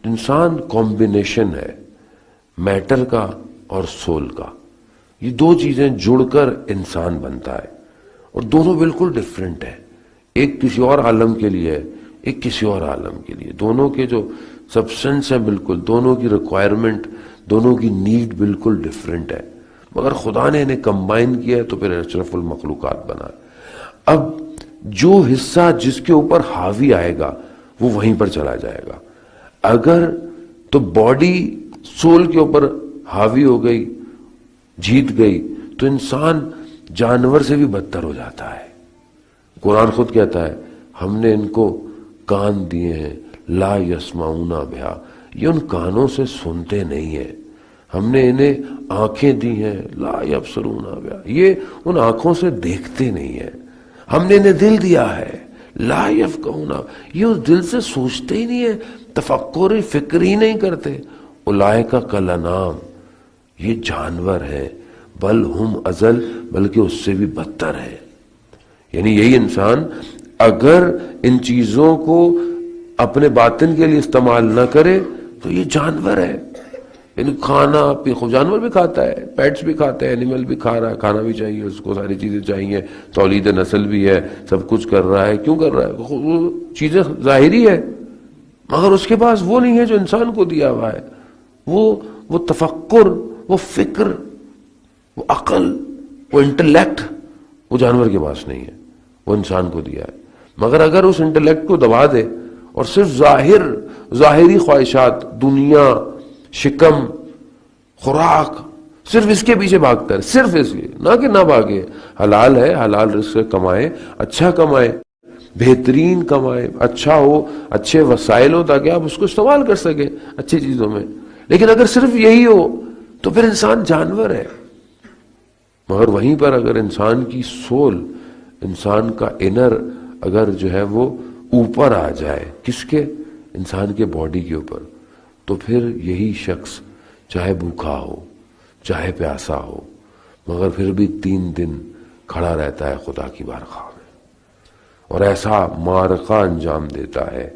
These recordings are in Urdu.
انسان کمبینیشن ہے میٹر کا اور سول کا. یہ دو چیزیں جڑ کر انسان بنتا ہے اور دونوں بالکل ڈفرینٹ ہیں. ایک کسی اور عالم کے لیے ہے, ایک کسی اور عالم کے لیے. دونوں کے جو سبسٹنس ہیں بالکل, دونوں کی ریکوائرمنٹ, دونوں کی نیڈ بالکل ڈفرینٹ ہے, مگر خدا نے انہیں کمبائن کیا ہے تو پھر اشرف المخلوقات بنا. اب جو حصہ جس کے اوپر حاوی آئے گا وہ وہیں پر چلا جائے گا. اگر تو باڈی سول کے اوپر حاوی ہو گئی, جیت گئی, تو انسان جانور سے بھی بدتر ہو جاتا ہے. قرآن خود کہتا ہے ہم نے ان کو کان دیے ہیں لا یسمعون بہا, یہ ان کانوں سے سنتے نہیں ہیں. ہم نے انہیں آنکھیں دی ہیں لا یبصرون بہا, یہ ان آنکھوں سے دیکھتے نہیں ہیں. ہم نے انہیں دل دیا ہے لا یفقہون, یہ اس دل سے سوچتے ہی نہیں ہیں, تفکر فکر ہی نہیں کرتے. اولئک کالانعام, یہ جانور ہیں, بل ہم اضل, بلکہ اس سے بھی بدتر ہے. یعنی یہی انسان اگر ان چیزوں کو اپنے باطن کے لیے استعمال نہ کرے تو یہ جانور ہے. یعنی کھانا جانور بھی کھاتا ہے, پیٹس بھی کھاتے ہیں, اینیمل بھی کھا رہا ہے, کھانا بھی چاہیے اس کو, ساری چیزیں چاہیے, تولید نسل بھی ہے, سب کچھ کر رہا ہے. کیوں کر رہا ہے؟ وہ چیزیں ظاہری ہے, مگر اس کے پاس وہ نہیں ہے جو انسان کو دیا ہوا ہے. وہ تفکر, وہ فکر, وہ عقل, وہ انٹلیکٹ, وہ جانور کے پاس نہیں ہے, وہ انسان کو دیا ہے. مگر اگر اس انٹلیکٹ کو دبا دے اور صرف ظاہری خواہشات, دنیا, شکم, خوراک, صرف اس کے پیچھے بھاگتا ہے, صرف اس کے, نہ کہ نہ بھاگے. حلال ہے, حلال رزق کمائے, اچھا کمائے, بہترین کمائے, اچھا ہو, اچھے وسائل ہو تاکہ آپ اس کو استعمال کر سکیں اچھی چیزوں میں. لیکن اگر صرف یہی ہو تو پھر انسان جانور ہے. مگر وہیں پر اگر انسان کی سول, انسان کا انر اگر جو ہے وہ اوپر آ جائے, کس کے؟ انسان کے باڈی کے اوپر, تو پھر یہی شخص چاہے بھوکا ہو, چاہے پیاسا ہو, مگر پھر بھی 3 دن کھڑا رہتا ہے خدا کی بارگاہ میں, اور ایسا معرکہ انجام دیتا ہے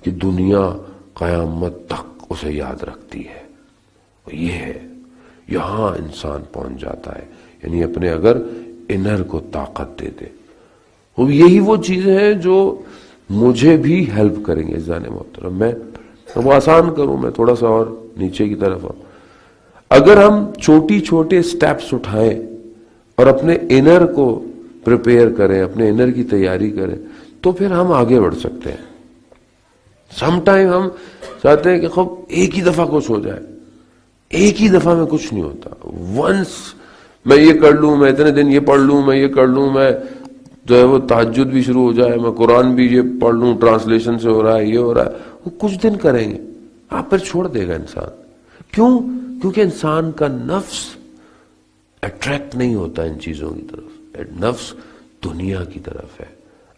کہ دنیا قیامت تک اسے یاد رکھتی ہے. یہ ہے, یہاں انسان پہنچ جاتا ہے. یعنی اپنے اگر انر کو طاقت دے دے. یہی وہ چیزیں ہیں جو مجھے بھی ہیلپ کریں گے. جان محترم, میں وہ آسان کروں, میں تھوڑا سا اور نیچے کی طرف آؤں. اگر ہم چھوٹے سٹیپس اٹھائیں اور اپنے انر کو پریپیئر کریں, اپنے انر کی تیاری کریں, تو پھر ہم آگے بڑھ سکتے ہیں. سم ٹائم ہم چاہتے ہیں کہ خوب ایک ہی دفعہ کچھ ہو جائے. ایک ہی دفعہ میں کچھ نہیں ہوتا. ونس میں یہ کر لوں, میں اتنے دن یہ پڑھ لوں, میں یہ کر لوں, میں جو ہے وہ تہجد بھی شروع ہو جائے, میں قرآن بھی یہ پڑھ لوں, ٹرانسلیشن سے ہو رہا ہے, یہ ہو رہا ہے, وہ کچھ دن کریں گے, آپ پھر چھوڑ دے گا انسان. کیوں؟ کیونکہ انسان کا نفس اٹریکٹ نہیں ہوتا ان چیزوں کی طرف. نفس دنیا کی طرف ہے.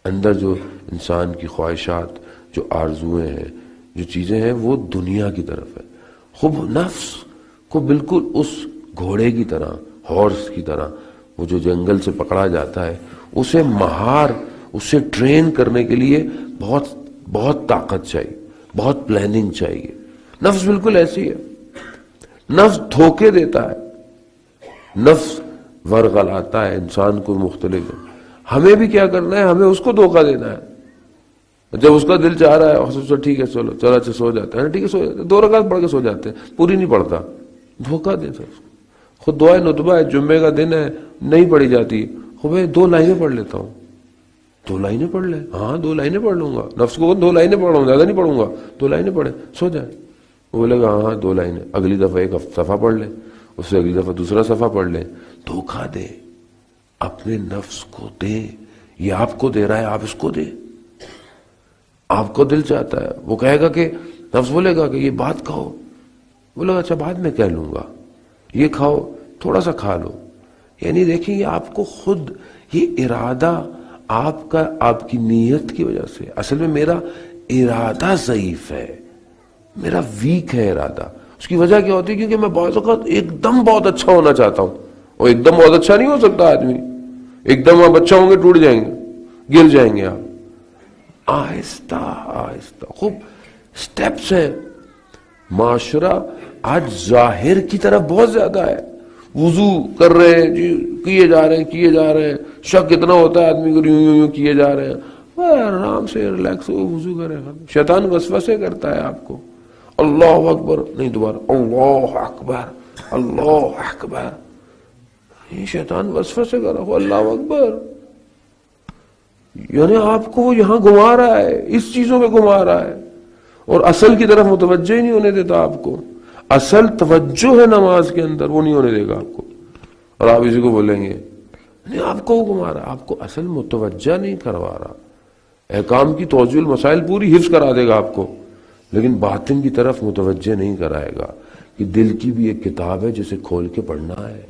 اندر جو انسان کی خواہشات, جو آرزویں ہیں, جو چیزیں ہیں, وہ دنیا کی طرف ہے. خوب نفس کو بالکل اس گھوڑے کی طرح, ہارس کی طرح, وہ جو جنگل سے پکڑا جاتا ہے, اسے مہار, اسے ٹرین کرنے کے لیے بہت طاقت چاہیے, بہت پلاننگ چاہیے. نفس بالکل ایسی ہے. نفس دھوکے دیتا ہے, نفس ورغلاتا ہے انسان کو مختلف. ہمیں بھی کیا کرنا ہے؟ ہمیں اس کو دھوکہ دینا ہے. جب اس کا دل چاہ رہا ہے, ٹھیک ہے چلو, چلا اچھا سو جاتا ہے, ٹھیک ہے سو جاتا ہے, 2 رکعت پڑھ کے سو جاتے ہیں, پوری نہیں پڑھتا, دھوکہ دیتا ہے اس کو. خود دعائے نطبہ ہے, جمعے کا دن ہے, نہیں پڑھی جاتی, خوب 2 لائنیں پڑھ لیتا ہوں. 2 لائنیں پڑھ لیں, ہاں 2 لائنیں پڑھ لوں گا. نفس کو 2 لائنیں پڑھ رہا ہوں, زیادہ نہیں پڑھوں گا, 2 لائنیں پڑھیں, سو جائے. وہ بولے گا ہاں 2 لائنیں, اگلی دفعہ 1 صفحہ پڑھ لیں, اس سے اگلی دفعہ دوسرا صفحہ پڑھ لیں. دھوکہ دے, اپنے نفس کو دے. یہ آپ کو دے رہا ہے, آپ اس کو دے. آپ کو دل چاہتا ہے, وہ کہے گا کہ نفس بولے گا کہ یہ بات کہو, بولے گا اچھا بعد میں کہہ لوں گا, یہ کھاؤ, تھوڑا سا کھا لو. یعنی دیکھیں یہ آپ کو خود, یہ ارادہ آپ کا, آپ کی نیت کی وجہ سے. اصل میں میرا ارادہ ضعیف ہے, میرا ویک ہے ارادہ. اس کی وجہ کیا ہوتی ہے؟ کیونکہ میں بعض اوقات ایک دم بہت اچھا ہونا چاہتا ہوں, اور ایک دم بہت اچھا نہیں ہو سکتا آدمی. ایک دم آپ اچھا ہوں گے, ٹوٹ جائیں گے, گر جائیں گے آپ. آہستہ آہستہ, خوب سٹیپس ہیں, معاشرہ آج ظاہر کی طرف بہت زیادہ ہے. وضو کر رہے ہیں جی، کیے جا رہے ہیں، شک اتنا ہوتا ہے آدمی کو، یوں کیے جا رہے ہیں. آرام سے ریلیکس ہو، وضو کرے. شیطان وسوسے کرتا ہے آپ کو، اللہ اکبر نہیں، دوبارہ اللہ اکبر، اللہ اکبر. یہ شیطان وسوسے کر رہا ہو، اللہ اکبر. یعنی آپ کو وہ یہاں گھما رہا ہے، اس چیزوں میں گھما رہا ہے، اور اصل کی طرف متوجہ ہی نہیں ہونے دیتا آپ کو. اصل توجہ ہے نماز کے اندر، وہ نہیں ہونے دے گا آپ کو. اور آپ اسی کو بولیں گے نہیں آپ کو گھما رہا، آپ کو اصل متوجہ نہیں کروا رہا. احکام کی توضیح المسائل پوری حفظ کرا دے گا آپ کو، لیکن باطن کی طرف متوجہ نہیں کرائے گا کہ دل کی بھی ایک کتاب ہے جسے کھول کے پڑھنا ہے.